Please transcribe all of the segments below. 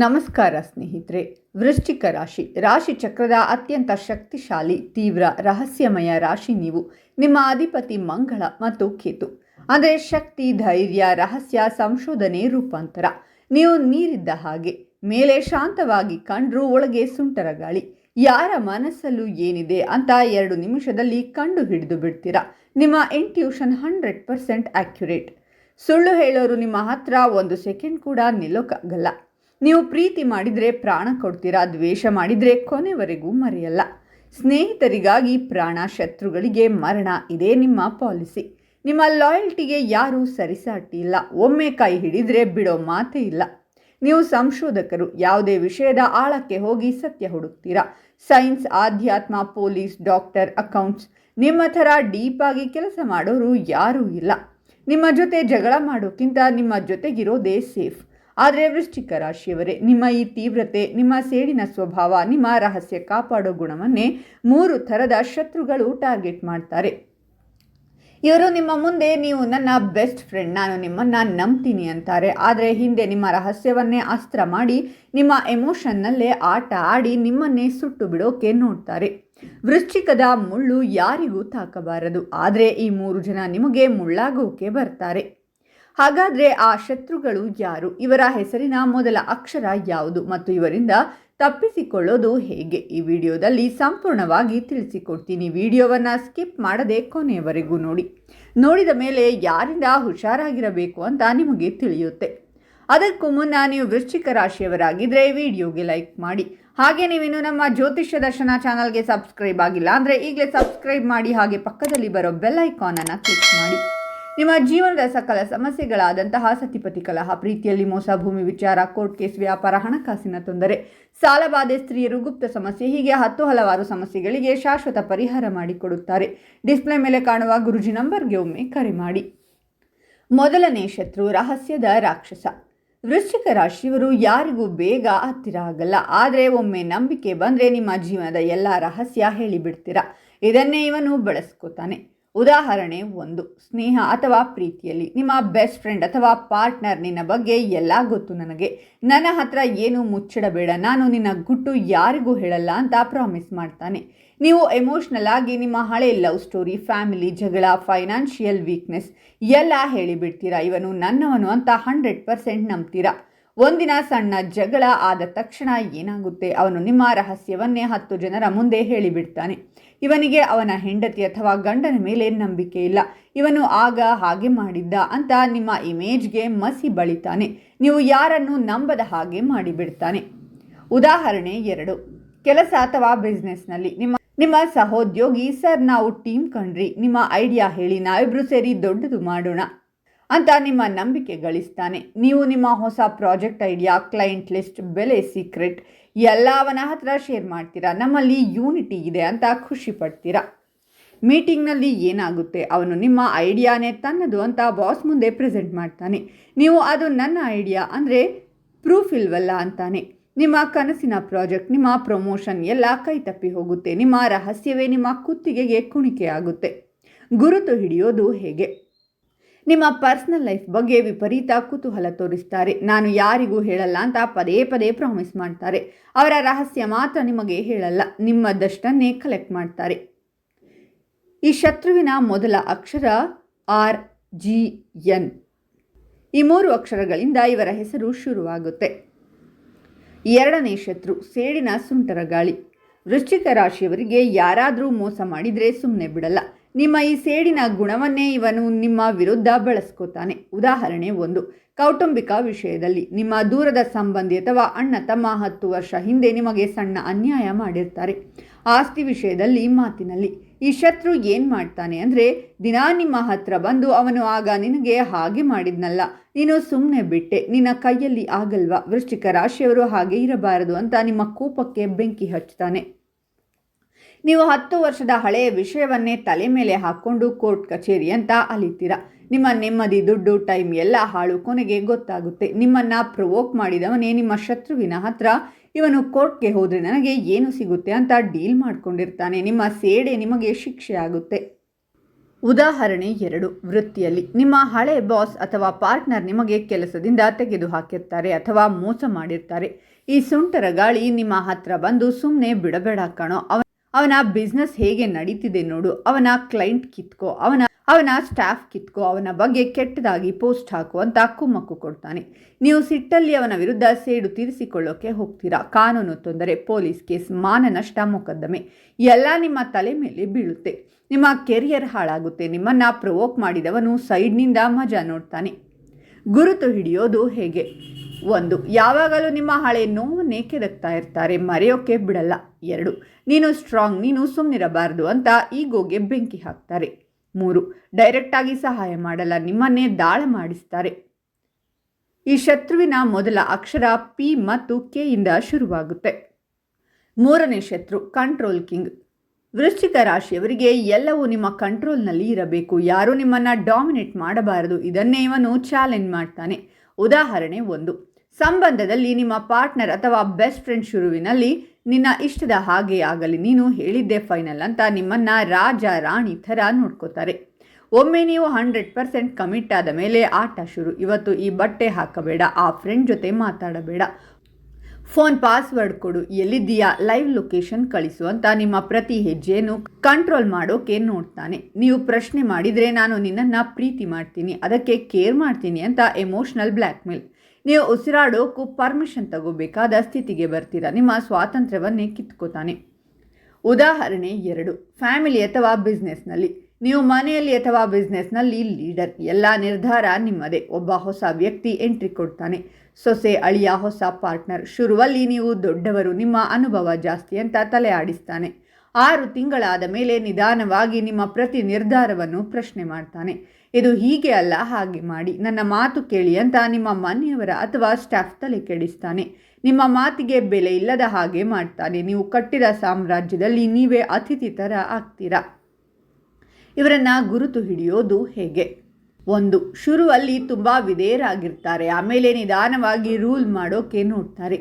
ನಮಸ್ಕಾರ ಸ್ನೇಹಿತರೆ. ವೃಶ್ಚಿಕ ರಾಶಿ ಚಕ್ರದ ಅತ್ಯಂತ ಶಕ್ತಿಶಾಲಿ, ತೀವ್ರ, ರಹಸ್ಯಮಯ ರಾಶಿ ನೀವು. ನಿಮ್ಮ ಅಧಿಪತಿ ಮಂಗಳ ಮತ್ತು ಕೇತು. ಅಂದರೆ ಶಕ್ತಿ, ಧೈರ್ಯ, ರಹಸ್ಯ, ಸಂಶೋಧನೆ, ರೂಪಾಂತರ. ನೀವು ನೀರಿದ್ದ ಹಾಗೆ, ಮೇಲೆ ಶಾಂತವಾಗಿ ಕಂಡ್ರೂ ಒಳಗೆ ಸುಂಟರ ಗಾಳಿ. ಯಾರ ಮನಸ್ಸಲ್ಲೂ ಏನಿದೆ ಅಂತ 2 ನಿಮಿಷದಲ್ಲಿ ಕಂಡು ಹಿಡಿದು ಬಿಡ್ತೀರಾ. ನಿಮ್ಮ ಇಂಟ್ಯೂಷನ್ 100% ಆಕ್ಯುರೇಟ್. ಸುಳ್ಳು ಹೇಳೋರು ನಿಮ್ಮ ಹತ್ರ 1 ಸೆಕೆಂಡ್ ಕೂಡ ನಿಲ್ಲೋಕ್ಕಾಗಲ್ಲ. ನೀವು ಪ್ರೀತಿ ಮಾಡಿದರೆ ಪ್ರಾಣ ಕೊಡ್ತೀರಾ, ದ್ವೇಷ ಮಾಡಿದರೆ ಕೊನೆವರೆಗೂ ಮರೆಯಲ್ಲ. ಸ್ನೇಹಿತರಿಗಾಗಿ ಪ್ರಾಣ, ಶತ್ರುಗಳಿಗೆ ಮರಣ, ಇದೇ ನಿಮ್ಮ ಪಾಲಿಸಿ. ನಿಮ್ಮ ಲಾಯಲ್ಟಿಗೆ ಯಾರೂ ಸರಿಸಾಟಿ ಇಲ್ಲ. ಒಮ್ಮೆ ಕೈ ಹಿಡಿದ್ರೆ ಬಿಡೋ ಮಾತೇ ಇಲ್ಲ. ನೀವು ಸಂಶೋಧಕರು, ಯಾವುದೇ ವಿಷಯದ ಆಳಕ್ಕೆ ಹೋಗಿ ಸತ್ಯ ಹುಡುಕ್ತೀರಾ. ಸೈನ್ಸ್, ಆಧ್ಯಾತ್ಮ, ಪೊಲೀಸ್, ಡಾಕ್ಟರ್, ಅಕೌಂಟ್ಸ್, ನಿಮ್ಮ ಥರ ಡೀಪಾಗಿ ಕೆಲಸ ಮಾಡೋರು ಯಾರೂ ಇಲ್ಲ. ನಿಮ್ಮ ಜೊತೆ ಜಗಳ ಮಾಡೋಕ್ಕಿಂತ ನಿಮ್ಮ ಜೊತೆಗಿರೋದೇ ಸೇಫ್. ಆದರೆ ವೃಶ್ಚಿಕ ರಾಶಿಯವರೇ, ನಿಮ್ಮ ಈ ತೀವ್ರತೆ, ನಿಮ್ಮ ಸೇಡಿನ ಸ್ವಭಾವ, ನಿಮ್ಮ ರಹಸ್ಯ ಕಾಪಾಡೋ ಗುಣವನ್ನೇ 3 ಥರದ ಶತ್ರುಗಳು ಟಾರ್ಗೆಟ್ ಮಾಡ್ತಾರೆ. ಇವರು ನಿಮ್ಮ ಮುಂದೆ ನೀವು ನನ್ನ ಬೆಸ್ಟ್ ಫ್ರೆಂಡ್, ನಾನು ನಿಮ್ಮನ್ನು ನಂಬ್ತೀನಿ ಅಂತಾರೆ. ಆದರೆ ಹಿಂದೆ ನಿಮ್ಮ ರಹಸ್ಯವನ್ನೇ ಅಸ್ತ್ರ ಮಾಡಿ, ನಿಮ್ಮ ಎಮೋಷನ್ನಲ್ಲೇ ಆಟ ಆಡಿ ನಿಮ್ಮನ್ನೇ ಸುಟ್ಟು ಬಿಡೋಕೆ ನೋಡ್ತಾರೆ. ವೃಶ್ಚಿಕದ ಮುಳ್ಳು ಯಾರಿಗೂ ತಾಕಬಾರದು. ಆದರೆ ಈ 3 ಜನ ನಿಮಗೆ ಮುಳ್ಳಾಗೋಕೆ ಬರ್ತಾರೆ. ಹಾಗಾದರೆ ಆ ಶತ್ರುಗಳು ಯಾರು? ಇವರ ಹೆಸರಿನ ಮೊದಲ ಅಕ್ಷರ ಯಾವುದು ಮತ್ತು ಇವರಿಂದ ತಪ್ಪಿಸಿಕೊಳ್ಳೋದು ಹೇಗೆ? ಈ ವಿಡಿಯೋದಲ್ಲಿ ಸಂಪೂರ್ಣವಾಗಿ ತಿಳಿಸಿಕೊಡ್ತೀನಿ. ವಿಡಿಯೋವನ್ನು ಸ್ಕಿಪ್ ಮಾಡದೆ ಕೊನೆಯವರೆಗೂ ನೋಡಿ. ನೋಡಿದ ಮೇಲೆ ಯಾರಿಂದ ಹುಷಾರಾಗಿರಬೇಕು ಅಂತ ನಿಮಗೆ ತಿಳಿಯುತ್ತೆ. ಅದಕ್ಕೂ ಮುನ್ನ ನೀವು ವೃಶ್ಚಿಕ ರಾಶಿಯವರಾಗಿದ್ದರೆ ವಿಡಿಯೋಗೆ ಲೈಕ್ ಮಾಡಿ. ಹಾಗೆ ನೀವಿನ್ನು ನಮ್ಮ ಜ್ಯೋತಿಷ್ಯ ದರ್ಶನ ಚಾನಲ್ಗೆ ಸಬ್ಸ್ಕ್ರೈಬ್ ಆಗಿಲ್ಲ ಅಂದರೆ ಈಗಲೇ ಸಬ್ಸ್ಕ್ರೈಬ್ ಮಾಡಿ. ಹಾಗೆ ಪಕ್ಕದಲ್ಲಿ ಬರೋ ಬೆಲ್ ಐಕಾನನ್ನು ಕ್ಲಿಕ್ ಮಾಡಿ. ನಿಮ್ಮ ಜೀವನದ ಸಕಲ ಸಮಸ್ಯೆಗಳಾದಂತಹ ಸತಿಪತಿ ಕಲಹ, ಪ್ರೀತಿಯಲ್ಲಿ ಮೋಸ, ಭೂಮಿ ವಿಚಾರ, ಕೋರ್ಟ್ ಕೇಸ್, ವ್ಯಾಪಾರ, ಹಣಕಾಸಿನ ತೊಂದರೆ, ಸಾಲಬಾಧೆ, ಸ್ತ್ರೀಯರು, ಗುಪ್ತ ಸಮಸ್ಯೆ, ಹೀಗೆ 10 ಹಲವಾರು ಸಮಸ್ಯೆಗಳಿಗೆ ಶಾಶ್ವತ ಪರಿಹಾರ ಮಾಡಿಕೊಡುತ್ತಾರೆ. ಡಿಸ್ಪ್ಲೇ ಮೇಲೆ ಕಾಣುವ ಗುರುಜಿ ನಂಬರ್ಗೆ ಒಮ್ಮೆ ಕರೆ ಮಾಡಿ. ಮೊದಲನೇ ಶತ್ರು, ರಹಸ್ಯದ ರಾಕ್ಷಸ. ವೃಶ್ಚಿಕ ರಾಶಿಯವರು ಯಾರಿಗೂ ಬೇಗ ಹತ್ತಿರ ಆಗಲ್ಲ. ಆದರೆ ಒಮ್ಮೆ ನಂಬಿಕೆ ಬಂದರೆ ನಿಮ್ಮ ಜೀವನದ ಎಲ್ಲ ರಹಸ್ಯ ಹೇಳಿಬಿಡ್ತೀರಾ. ಇದನ್ನೇ ಇವನು ಬಳಸ್ಕೋತಾನೆ. ಉದಾಹರಣೆ 1, ಸ್ನೇಹ ಅಥವಾ ಪ್ರೀತಿಯಲ್ಲಿ. ನಿಮ್ಮ ಬೆಸ್ಟ್ ಫ್ರೆಂಡ್ ಅಥವಾ ಪಾರ್ಟ್ನರ್, ನಿನ್ನ ಬಗ್ಗೆ ಎಲ್ಲ ಗೊತ್ತು ನನಗೆ, ನನ್ನ ಹತ್ರ ಏನು ಮುಚ್ಚಿಡಬೇಡ, ನಾನು ನಿನ್ನ ಗುಟ್ಟು ಯಾರಿಗೂ ಹೇಳಲ್ಲ ಅಂತ ಪ್ರಾಮಿಸ್ ಮಾಡ್ತಾನೆ. ನೀವು ಎಮೋಷ್ನಲ್ ಆಗಿ ನಿಮ್ಮ ಹಳೆ ಲವ್ ಸ್ಟೋರಿ, ಫ್ಯಾಮಿಲಿ, ಜಗಳ, ಫೈನಾನ್ಷಿಯಲ್ ವೀಕ್ನೆಸ್ ಎಲ್ಲ ಹೇಳಿಬಿಡ್ತೀರಾ. ಇವನು ನನ್ನವನು ಅಂತ 100% ನಂಬ್ತೀರಾ. ಒಂದಿನ ಸಣ್ಣ ಜಗಳ ಆದ ತಕ್ಷಣ ಏನಾಗುತ್ತೆ? ಅವನು ನಿಮ್ಮ ರಹಸ್ಯವನ್ನೇ 10 ಜನರ ಮುಂದೆ ಹೇಳಿಬಿಡ್ತಾನೆ. ಇವನಿಗೆ ಅವನ ಹೆಂಡತಿ ಅಥವಾ ಗಂಡನ ಮೇಲೆ ನಂಬಿಕೆ ಇಲ್ಲ. ಇವನು ಆಗ ಹಾಗೆ ಮಾಡಿದ್ದ ಅಂತ ನಿಮ್ಮ ಇಮೇಜ್ಗೆ ಮಸಿ ಬಳಿತಾನೆ. ನೀವು ಯಾರನ್ನು ನಂಬದ ಹಾಗೆ ಮಾಡಿಬಿಡ್ತಾನೆ. ಉದಾಹರಣೆ 2, ಕೆಲಸ ಅಥವಾ ಬಿಸ್ನೆಸ್ನಲ್ಲಿ. ನಿಮ್ಮ ಸಹೋದ್ಯೋಗಿ, ಸರ್ ನಾವು ಟೀಮ್ ಕಣ್ರಿ, ನಿಮ್ಮ ಐಡಿಯಾ ಹೇಳಿ, ನಾವಿಬ್ರು ಸೇರಿ ದೊಡ್ಡದು ಮಾಡೋಣ ಅಂತ ನಿಮ್ಮ ನಂಬಿಕೆ ಗಳಿಸ್ತಾನೆ. ನೀವು ನಿಮ್ಮ ಹೊಸ ಪ್ರಾಜೆಕ್ಟ್ ಐಡಿಯಾ, ಕ್ಲೈಂಟ್ ಲಿಸ್ಟ್, ಬೆಲೆ ಸೀಕ್ರೆಟ್ ಎಲ್ಲ ಅವನ ಹತ್ರ ಶೇರ್ ಮಾಡ್ತೀರಾ. ನಮ್ಮಲ್ಲಿ ಯೂನಿಟಿ ಇದೆ ಅಂತ ಖುಷಿ ಪಡ್ತೀರಾ. ಮೀಟಿಂಗ್ನಲ್ಲಿ ಏನಾಗುತ್ತೆ? ಅವನು ನಿಮ್ಮ ಐಡಿಯಾನೇ ತನ್ನದು ಅಂತ ಬಾಸ್ ಮುಂದೆ ಪ್ರೆಸೆಂಟ್ ಮಾಡ್ತಾನೆ. ನೀವು ಅದು ನನ್ನ ಐಡಿಯಾ ಅಂದರೆ ಪ್ರೂಫ್ ಇಲ್ವಲ್ಲ ಅಂತಾನೆ. ನಿಮ್ಮ ಕನಸಿನ ಪ್ರಾಜೆಕ್ಟ್, ನಿಮ್ಮ ಪ್ರಮೋಷನ್ ಎಲ್ಲ ಕೈ ತಪ್ಪಿ ಹೋಗುತ್ತೆ. ನಿಮ್ಮ ರಹಸ್ಯವೇ ನಿಮ್ಮ ಕುತ್ತಿಗೆಗೆ ಕುಣಿಕೆ ಆಗುತ್ತೆ. ಗುರುತು ಹಿಡಿಯೋದು ಹೇಗೆ? ನಿಮ್ಮ ಪರ್ಸನಲ್ ಲೈಫ್ ಬಗ್ಗೆ ವಿಪರೀತ ಕುತೂಹಲ ತೋರಿಸ್ತಾರೆ. ನಾನು ಯಾರಿಗೂ ಹೇಳಲ್ಲ ಅಂತ ಪದೇ ಪದೇ ಪ್ರಾಮಿಸ್ ಮಾಡ್ತಾರೆ. ಅವರ ರಹಸ್ಯ ಮಾತ್ರ ನಿಮಗೆ ಹೇಳಲ್ಲ, ನಿಮ್ಮದಷ್ಟನ್ನೇ ಕಲೆಕ್ಟ್ ಮಾಡ್ತಾರೆ. ಈ ಶತ್ರುವಿನ ಮೊದಲ ಅಕ್ಷರ RGN. ಈ 3 ಅಕ್ಷರಗಳಿಂದ ಇವರ ಹೆಸರು ಶುರುವಾಗುತ್ತೆ. 2ನೇ ಶತ್ರು, ಸೇಡಿನ ಸುಂಟರ ಗಾಳಿ. ವೃಶ್ಚಿಕ ರಾಶಿಯವರಿಗೆ ಯಾರಾದರೂ ಮೋಸ ಮಾಡಿದರೆ ಸುಮ್ಮನೆ ಬಿಡಲ್ಲ. ನಿಮ್ಮ ಈ ಸೇಡಿನ ಗುಣವನ್ನೇ ಇವನು ನಿಮ್ಮ ವಿರುದ್ಧ ಬಳಸ್ಕೋತಾನೆ. ಉದಾಹರಣೆ 1, ಕೌಟುಂಬಿಕ ವಿಷಯದಲ್ಲಿ. ನಿಮ್ಮ ದೂರದ ಸಂಬಂಧಿ ಅಥವಾ ಅಣ್ಣ ತಮ್ಮ 10 ವರ್ಷ ಹಿಂದೆ ನಿಮಗೆ ಸಣ್ಣ ಅನ್ಯಾಯ ಮಾಡಿರ್ತಾರೆ. ಆಸ್ತಿ ವಿಷಯದಲ್ಲಿ, ಮಾತಿನಲ್ಲಿ. ಈ ಶತ್ರು ಏನು ಮಾಡ್ತಾನೆ ಅಂದರೆ, ದಿನ ನಿಮ್ಮ ಹತ್ರ ಬಂದು ಅವನು ಆಗ ನಿನಗೆ ಹಾಗೆ ಮಾಡಿದ್ನಲ್ಲ, ನೀನು ಸುಮ್ಮನೆ ಬಿಟ್ಟೆ, ನಿನ್ನ ಕೈಯಲ್ಲಿ ಆಗಲ್ವಾ? ವೃಶ್ಚಿಕ ರಾಶಿಯವರು ಹಾಗೆ ಇರಬಾರದು ಅಂತ ನಿಮ್ಮ ಕೋಪಕ್ಕೆ ಬೆಂಕಿ ಹಚ್ತಾನೆ. ನೀವು 10 ವರ್ಷದ ಹಳೆಯ ವಿಷಯವನ್ನೇ ತಲೆ ಮೇಲೆ ಹಾಕ್ಕೊಂಡು ಕೋರ್ಟ್ ಕಚೇರಿ ಅಂತ ಅಲಿತೀರ. ನಿಮ್ಮ ನೆಮ್ಮದಿ, ದುಡ್ಡು, ಟೈಮ್ ಎಲ್ಲ ಹಾಳು. ಕೊನೆಗೆ ಗೊತ್ತಾಗುತ್ತೆ, ನಿಮ್ಮನ್ನು ಪ್ರವೋಕ್ ಮಾಡಿದವನೇ ನಿಮ್ಮ ಶತ್ರುವಿನ ಹತ್ರ. ಇವನು ಕೋರ್ಟ್ಗೆ ಹೋದರೆ ನನಗೆ ಏನು ಸಿಗುತ್ತೆ ಅಂತ ಡೀಲ್ ಮಾಡ್ಕೊಂಡಿರ್ತಾನೆ. ನಿಮ್ಮ ಸೇಡೆ ನಿಮಗೆ ಶಿಕ್ಷೆ ಆಗುತ್ತೆ. ಉದಾಹರಣೆ 2. ವೃತ್ತಿಯಲ್ಲಿ ನಿಮ್ಮ ಹಳೆ ಬಾಸ್ ಅಥವಾ ಪಾರ್ಟ್ನರ್ ನಿಮಗೆ ಕೆಲಸದಿಂದ ತೆಗೆದುಹಾಕಿರ್ತಾರೆ ಅಥವಾ ಮೋಸ ಮಾಡಿರ್ತಾರೆ. ಈ ಸುಂಟರ ಗಾಳಿ ನಿಮ್ಮ ಹತ್ರ ಬಂದು ಸುಮ್ಮನೆ ಬಿಡಬೇಡ ಕಣೋ, ಅವನ ಬಿಸ್ನೆಸ್ ಹೇಗೆ ನಡೀತಿದೆ ನೋಡು, ಅವನ ಕ್ಲೈಂಟ್ ಕಿತ್ಕೋ, ಅವನ ಸ್ಟಾಫ್ ಕಿತ್ಕೋ, ಅವನ ಬಗ್ಗೆ ಕೆಟ್ಟದಾಗಿ ಪೋಸ್ಟ್ ಹಾಕು ಅಂತ ಕುಮ್ಮಕ್ಕು ಕೊಡ್ತಾನೆ. ನೀವು ಸಿಟ್ಟಲ್ಲಿ ಅವನ ವಿರುದ್ಧ ಸೇಡು ತೀರಿಸಿಕೊಳ್ಳೋಕೆ ಹೋಗ್ತೀರಾ. ಕಾನೂನು ತೊಂದರೆ, ಪೊಲೀಸ್ ಕೇಸ್, ಮಾನನಷ್ಟ ಮೊಕದ್ದಮೆ ಎಲ್ಲ ನಿಮ್ಮ ತಲೆ ಮೇಲೆ ಬೀಳುತ್ತೆ. ನಿಮ್ಮ ಕೆರಿಯರ್ ಹಾಳಾಗುತ್ತೆ. ನಿಮ್ಮನ್ನು ಪ್ರವೋಕ್ ಮಾಡಿದವನು ಸೈಡ್ನಿಂದ ಮಜಾ ನೋಡ್ತಾನೆ. ಗುರುತು ಹಿಡಿಯೋದು ಹೇಗೆ? 1. ಯಾವಾಗಲೂ ನಿಮ್ಮ ಹಳೆ ನೋವನ್ನೇ ಕೆದಕ್ತಾ ಇರ್ತಾರೆ, ಮರೆಯೋಕೆ ಬಿಡಲ್ಲ. 2. ನೀನು ಸ್ಟ್ರಾಂಗ್, ನೀನು ಸುಮ್ಮನಿರಬಾರ್ದು ಅಂತ ಈಗೋಗೆ ಬೆಂಕಿ ಹಾಕ್ತಾರೆ. 3. ಡೈರೆಕ್ಟಾಗಿ ಸಹಾಯ ಮಾಡಲ್ಲ, ನಿಮ್ಮನ್ನೇ ದಾಳ ಮಾಡಿಸ್ತಾರೆ. ಈ ಶತ್ರುವಿನ ಮೊದಲ ಅಕ್ಷರ ಪಿ ಮತ್ತು ಕೆ ಇಂದ ಶುರುವಾಗುತ್ತೆ. 3ನೇ ಶತ್ರು ಕಂಟ್ರೋಲ್ ಕಿಂಗ್. ವೃಶ್ಚಿಕ ರಾಶಿಯವರಿಗೆ ಎಲ್ಲವೂ ನಿಮ್ಮ ಕಂಟ್ರೋಲ್ನಲ್ಲಿ ಇರಬೇಕು, ಯಾರೂ ನಿಮ್ಮನ್ನು ಡಾಮಿನೇಟ್ ಮಾಡಬಾರದು. ಇದನ್ನೇ ಇವನು ಚಾಲೆಂಜ್ ಮಾಡ್ತಾನೆ. ಉದಾಹರಣೆ 1. ಸಂಬಂಧದಲ್ಲಿ ನಿಮ್ಮ ಪಾರ್ಟ್ನರ್ ಅಥವಾ ಬೆಸ್ಟ್ ಫ್ರೆಂಡ್ ಶುರುವಿನಲ್ಲಿ ನಿನ್ನ ಇಷ್ಟದ ಹಾಗೆ ಆಗಲಿ, ನೀನು ಹೇಳಿದ್ದೆ ಫೈನಲ್ ಅಂತ ನಿಮ್ಮನ್ನು ರಾಜ ರಾಣಿ ಥರ ನೋಡ್ಕೋತಾರೆ. ಒಮ್ಮೆ ನೀವು 100% ಕಮಿಟ್ ಆದ ಮೇಲೆ ಆಟ ಶುರು. ಇವತ್ತು ಈ ಬಟ್ಟೆ ಹಾಕಬೇಡ, ಆ ಫ್ರೆಂಡ್ ಜೊತೆ ಮಾತಾಡಬೇಡ, ಫೋನ್ ಪಾಸ್ವರ್ಡ್ ಕೊಡು, ಎಲ್ಲಿದ್ದೀಯಾ, ಲೈವ್ ಲೊಕೇಶನ್ ಕಳಿಸು ಅಂತ ನಿಮ್ಮ ಪ್ರತಿ ಹೆಜ್ಜೆಯನ್ನು ಕಂಟ್ರೋಲ್ ಮಾಡೋಕೆ ನೋಡ್ತಾನೆ. ನೀವು ಪ್ರಶ್ನೆ ಮಾಡಿದರೆ ನಾನು ನಿನ್ನನ್ನು ಪ್ರೀತಿ ಮಾಡ್ತೀನಿ, ಅದಕ್ಕೆ ಕೇರ್ ಮಾಡ್ತೀನಿ ಅಂತ ಎಮೋಷನಲ್ ಬ್ಲ್ಯಾಕ್ಮೇಲ್. ನೀವು ಉಸಿರಾಡೋಕ್ಕೂ ಪರ್ಮಿಷನ್ ತಗೋಬೇಕಾದ ಸ್ಥಿತಿಗೆ ಬರ್ತೀರಾ. ನಿಮ್ಮ ಸ್ವಾತಂತ್ರ್ಯವನ್ನೇ ಕಿತ್ಕೋತಾನೆ. ಉದಾಹರಣೆ 2. ಫ್ಯಾಮಿಲಿ ಅಥವಾ ಬಿಸ್ನೆಸ್ನಲ್ಲಿ. ನೀವು ಮನೆಯಲ್ಲಿ ಅಥವಾ ಬಿಸ್ನೆಸ್ನಲ್ಲಿ ಲೀಡರ್, ಎಲ್ಲ ನಿರ್ಧಾರ ನಿಮ್ಮದೇ. ಒಬ್ಬ ಹೊಸ ವ್ಯಕ್ತಿ ಎಂಟ್ರಿ ಕೊಡ್ತಾನೆ, ಸೊಸೆ, ಅಳಿಯ, ಹೊಸ ಪಾರ್ಟ್ನರ್. ಶುರುವಲ್ಲಿ ನೀವು ದೊಡ್ಡವರು, ನಿಮ್ಮ ಅನುಭವ ಜಾಸ್ತಿ ಅಂತ ತಲೆ ಆಡಿಸ್ತಾನೆ. 6 ತಿಂಗಳಾದ ಮೇಲೆ ನಿಧಾನವಾಗಿ ನಿಮ್ಮ ಪ್ರತಿ ನಿರ್ಧಾರವನ್ನು ಪ್ರಶ್ನೆ ಮಾಡ್ತಾನೆ. ಇದು ಹೀಗೆ ಅಲ್ಲ, ಹಾಗೆ ಮಾಡಿ, ನನ್ನ ಮಾತು ಕೇಳಿ ಅಂತ ನಿಮ್ಮ ಮನೆಯವರ ಅಥವಾ ಸ್ಟಾಫ್ ತಲೆ ಕೆಡಿಸ್ತಾನೆ. ನಿಮ್ಮ ಮಾತಿಗೆ ಬೆಲೆ ಇಲ್ಲದ ಹಾಗೆ ಮಾಡ್ತಾನೆ. ನೀವು ಕಟ್ಟಿದ ಸಾಮ್ರಾಜ್ಯದಲ್ಲಿ ನೀವೇ ಅತಿಥಿ ಥರ ಆಗ್ತೀರಾ. ಇವರನ್ನು ಗುರುತು ಹಿಡಿಯೋದು ಹೇಗೆ? 1. ಶುರುವಲ್ಲಿ ತುಂಬ ವಿಧೇಯರಾಗಿರ್ತಾರೆ, ಆಮೇಲೆ ನಿಧಾನವಾಗಿ ರೂಲ್ ಮಾಡೋಕೆ ನೋಡ್ತಾರೆ.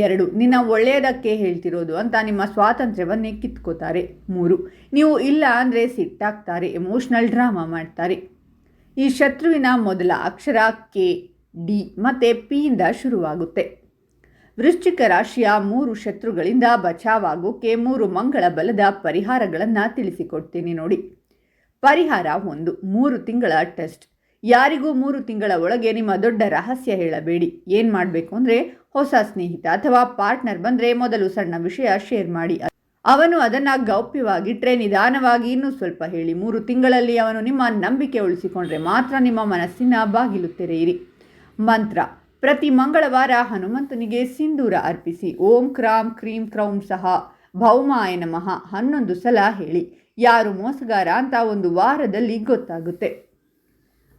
2. ನಿನ್ನ ಒಳ್ಳೆಯದಕ್ಕೆ ಹೇಳ್ತಿರೋದು ಅಂತ ನಿಮ್ಮ ಸ್ವಾತಂತ್ರ್ಯವನ್ನೇ ಕಿತ್ಕೋತಾರೆ. 3. ನೀವು ಇಲ್ಲ ಅಂದರೆ ಸಿಟ್ಟಾಗ್ತಾರೆ, ಎಮೋಷ್ನಲ್ ಡ್ರಾಮಾ ಮಾಡ್ತಾರೆ. ಈ ಶತ್ರುವಿನ ಮೊದಲ ಅಕ್ಷರ ಕೆ, ಡಿ ಮತ್ತು ಪಿ ಇಂದ ಶುರುವಾಗುತ್ತೆ. ವೃಶ್ಚಿಕ ರಾಶಿಯ 3 ಶತ್ರುಗಳಿಂದ ಬಚಾವಾಗೋಕೆ 3 ಮಂಗಳ ಬಲದ ಪರಿಹಾರಗಳನ್ನು ತಿಳಿಸಿಕೊಡ್ತೀನಿ ನೋಡಿ. ಪರಿಹಾರ 1. 3 ತಿಂಗಳ ಟೆಸ್ಟ್. ಯಾರಿಗೂ 3 ತಿಂಗಳ ಒಳಗೆ ನಿಮ್ಮ ದೊಡ್ಡ ರಹಸ್ಯ ಹೇಳಬೇಡಿ. ಏನು ಮಾಡಬೇಕು ಅಂದರೆ, ಹೊಸ ಸ್ನೇಹಿತ ಅಥವಾ ಪಾರ್ಟ್ನರ್ ಬಂದರೆ ಮೊದಲು ಸಣ್ಣ ವಿಷಯ ಶೇರ್ ಮಾಡಿ. ಅವನು ಅದನ್ನು ಗೌಪ್ಯವಾಗಿಟ್ಟರೆ ನಿಧಾನವಾಗಿ ಇನ್ನೂ ಸ್ವಲ್ಪ ಹೇಳಿ. 3 ತಿಂಗಳಲ್ಲಿ ಅವನು ನಿಮ್ಮ ನಂಬಿಕೆ ಉಳಿಸಿಕೊಂಡ್ರೆ ಮಾತ್ರ ನಿಮ್ಮ ಮನಸ್ಸಿನ ಬಾಗಿಲು ತೆರೆಯಿರಿ. ಮಂತ್ರ. ಪ್ರತಿ ಮಂಗಳವಾರ ಹನುಮಂತನಿಗೆ ಸಿಂಧೂರ ಅರ್ಪಿಸಿ. ಓಂ ಕ್ರಾಂ ಕ್ರೀಂ ಕ್ರೌಂ ಸಹ ಭೌಮಾಯ ನಮಃ 11 ಸಲ ಹೇಳಿ. ಯಾರು ಮೋಸಗಾರ ಅಂತ 1 ವಾರದಲ್ಲಿ ಗೊತ್ತಾಗುತ್ತೆ.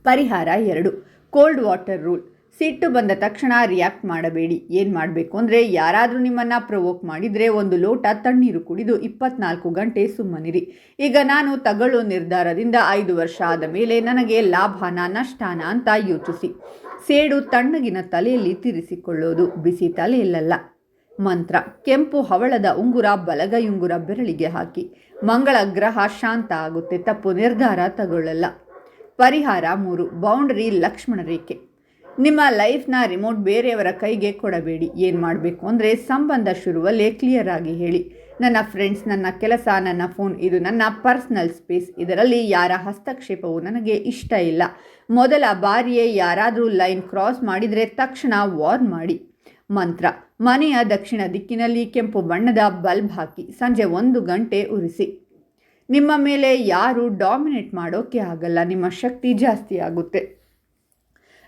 ಪರಿಹಾರ 2. Cold water rule. ಸಿಟ್ಟು ಬಂದ ತಕ್ಷಣ ರಿಯಾಕ್ಟ್ ಮಾಡಬೇಡಿ. ಏನು ಮಾಡಬೇಕು ಅಂದರೆ, ಯಾರಾದರೂ ನಿಮ್ಮನ್ನು ಪ್ರವೋಕ್ ಮಾಡಿದರೆ 1 ಲೋಟ ತಣ್ಣೀರು ಕುಡಿದು 24 ಗಂಟೆ ಸುಮ್ಮನಿರಿ. ಈಗ ನಾನು ತಗೊಳ್ಳೋ ನಿರ್ಧಾರದಿಂದ 5 ವರ್ಷ ಆದ ಮೇಲೆ ನನಗೆ ಲಾಭನ ನಷ್ಟನ ಅಂತ ಯೋಚಿಸಿ. ಸೇಡು ತಣ್ಣಗಿನ ತಲೆಯಲ್ಲಿ ತೀರಿಸಿಕೊಳ್ಳೋದು, ಬಿಸಿ ತಲೆಯಲ್ಲ. ಮಂತ್ರ. ಕೆಂಪು ಹವಳದ ಉಂಗುರ ಬಲಗೈಯುಂಗುರ ಬೆರಳಿಗೆ ಹಾಕಿ. ಮಂಗಳ ಗ್ರಹ ಶಾಂತ ಆಗುತ್ತೆ, ತಪ್ಪು ನಿರ್ಧಾರ ತಗೊಳ್ಳಲ್ಲ. ಪರಿಹಾರ 3. ಬೌಂಡರಿ ಲಕ್ಷ್ಮಣ ರೇಖೆ. ನಿಮ್ಮ ಲೈಫ್ನ ರಿಮೋಟ್ ಬೇರೆಯವರ ಕೈಗೆ ಕೊಡಬೇಡಿ. ಏನು ಮಾಡಬೇಕು ಅಂದರೆ, ಸಂಬಂಧ ಶುರುವಲ್ಲೇ ಕ್ಲಿಯರ್ ಆಗಿ ಹೇಳಿ, ನನ್ನ ಫ್ರೆಂಡ್ಸ್, ನನ್ನ ಕೆಲಸ, ನನ್ನ ಫೋನ್ ಇದು ನನ್ನ ಪರ್ಸ್ನಲ್ ಸ್ಪೇಸ್. ಇದರಲ್ಲಿ ಯಾರ ಹಸ್ತಕ್ಷೇಪವು ನನಗೆ ಇಷ್ಟ ಇಲ್ಲ. ಮೊದಲ ಬಾರಿಯೇ ಯಾರಾದರೂ ಲೈನ್ ಕ್ರಾಸ್ ಮಾಡಿದರೆ ತಕ್ಷಣ ವಾರ್ನ್ ಮಾಡಿ. ಮಂತ್ರ. ಮನೆಯ ದಕ್ಷಿಣ ದಿಕ್ಕಿನಲ್ಲಿ ಕೆಂಪು ಬಣ್ಣದ ಬಲ್ಬ್ ಹಾಕಿ ಸಂಜೆ 1 ಗಂಟೆ ಉರಿಸಿ. ನಿಮ್ಮ ಮೇಲೆ ಯಾರೂ ಡಾಮಿನೇಟ್ ಮಾಡೋಕ್ಕೆ ಆಗಲ್ಲ, ನಿಮ್ಮ ಶಕ್ತಿ ಜಾಸ್ತಿ ಆಗುತ್ತೆ.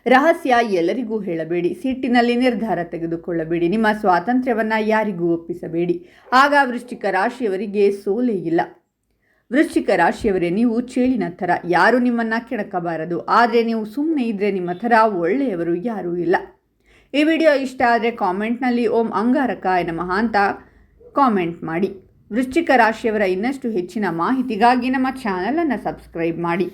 ರಹಸ್ಯ ಎಲ್ಲರಿಗೂ ಹೇಳಬೇಡಿ. ಸಿಟ್ಟಿನಲ್ಲಿ ನಿರ್ಧಾರ ತೆಗೆದುಕೊಳ್ಳಬೇಡಿ. ನಿಮ್ಮ ಸ್ವಾತಂತ್ರ್ಯವನ್ನು ಯಾರಿಗೂ ಒಪ್ಪಿಸಬೇಡಿ. ಆಗ ವೃಶ್ಚಿಕ ರಾಶಿಯವರಿಗೆ ಸೋಲೇ ಇಲ್ಲ. ವೃಶ್ಚಿಕ ರಾಶಿಯವರೇ, ನೀವು ಚೇಳಿನ ಥರ, ಯಾರೂ ನಿಮ್ಮನ್ನು ಕೆಣಕಬಾರದು. ಆದರೆ ನೀವು ಸುಮ್ಮನೆ ಇದ್ದರೆ ನಿಮ್ಮ ಥರ ಒಳ್ಳೆಯವರು ಯಾರೂ ಇಲ್ಲ. ಈ ವಿಡಿಯೋ ಇಷ್ಟ ಆದರೆ ಕಾಮೆಂಟ್ನಲ್ಲಿ ಓಂ ಅಂಗಾರಕಾಯ ನಮಃ ಅಂತ ಕಾಮೆಂಟ್ ಮಾಡಿ. ವೃಶ್ಚಿಕ ರಾಶಿಯವರ ಇನ್ನಷ್ಟು ಹೆಚ್ಚಿನ ಮಾಹಿತಿಗಾಗಿ ನಮ್ಮ ಚಾನಲನ್ನು ಸಬ್ಸ್ಕ್ರೈಬ್ ಮಾಡಿ.